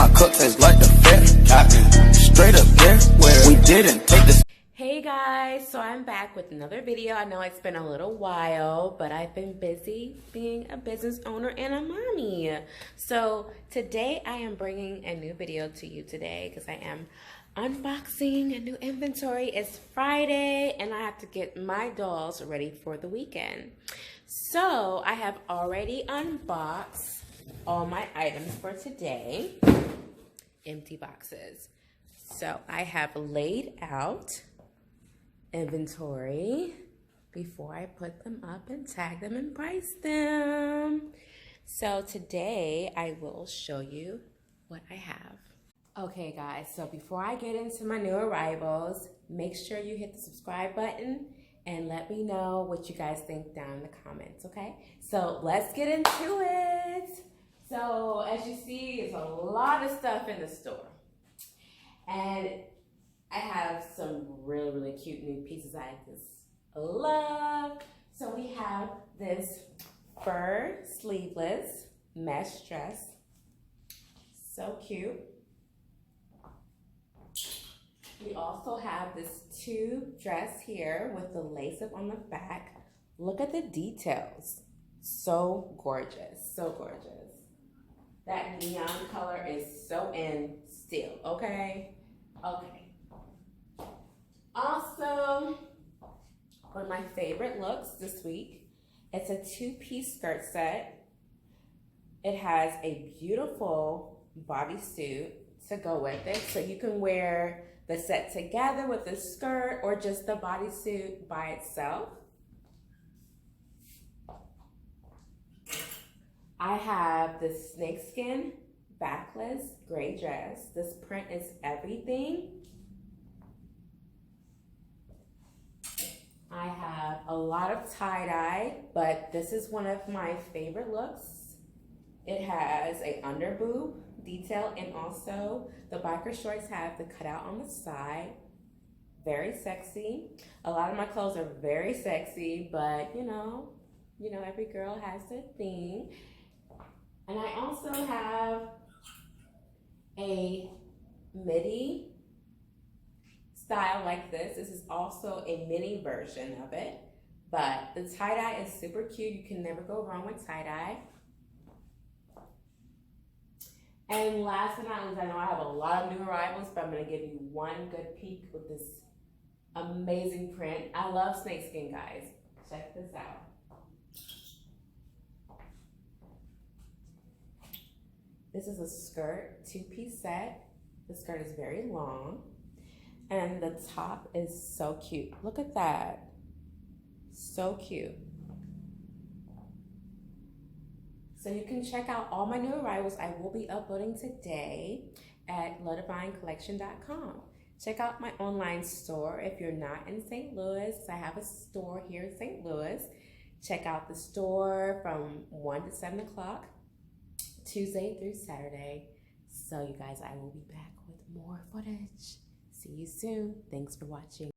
My cook tastes like the fair. Cotton, straight up there, where we didn't take the. Hey guys, so I'm back with another video. I know it's been a little while, but I've been busy being a business owner and a mommy. So today I am bringing a new video to you today because I am unboxing a new inventory. It's Friday and I have to get my dolls ready for the weekend. So I have already unboxed all my items for today. Empty boxes. So I have laid out inventory before I put them up and tag them and price them. So today I will show you what I have. Okay guys, so before I get into my new arrivals, make sure you hit the subscribe button and let me know what you guys think down in the comments, okay? So let's get into it. So as you see, there's a lot of stuff in the store. And I have some really cute new pieces I just love. So we have this fur sleeveless mesh dress. So cute. We also have this tube dress here with the lace up on the back. Look at the details. So gorgeous, so gorgeous. That neon color is so in still, okay? Okay. Also, one of my favorite looks this week, it's a two-piece skirt set. It has a beautiful bodysuit to go with it, so you can wear the set together with the skirt or just the bodysuit by itself. I have this snakeskin backless gray dress. This print is everything. I have a lot of tie-dye, but this is one of my favorite looks. It has a under boob detail and also the biker shorts have the cutout on the side. Very sexy. A lot of my clothes are very sexy, but you know, every girl has their thing. And I also have a midi style like this. This is also a mini version of it, but the tie-dye is super cute. You can never go wrong with tie-dye. And last but not least, I know I have a lot of new arrivals, but I'm gonna give you one good peek with this amazing print. I love snakeskin, guys. Check this out. This is a skirt, two-piece set. The skirt is very long. And the top is so cute. Look at that. So cute. So you can check out all my new arrivals I will be uploading today at ledivinecollection.com. Check out my online store if you're not in St. Louis. I have a store here in St. Louis. Check out the store from 1 to 7 o'clock, Tuesday through Saturday. So you guys, I will be back with more footage. See you soon. Thanks for watching.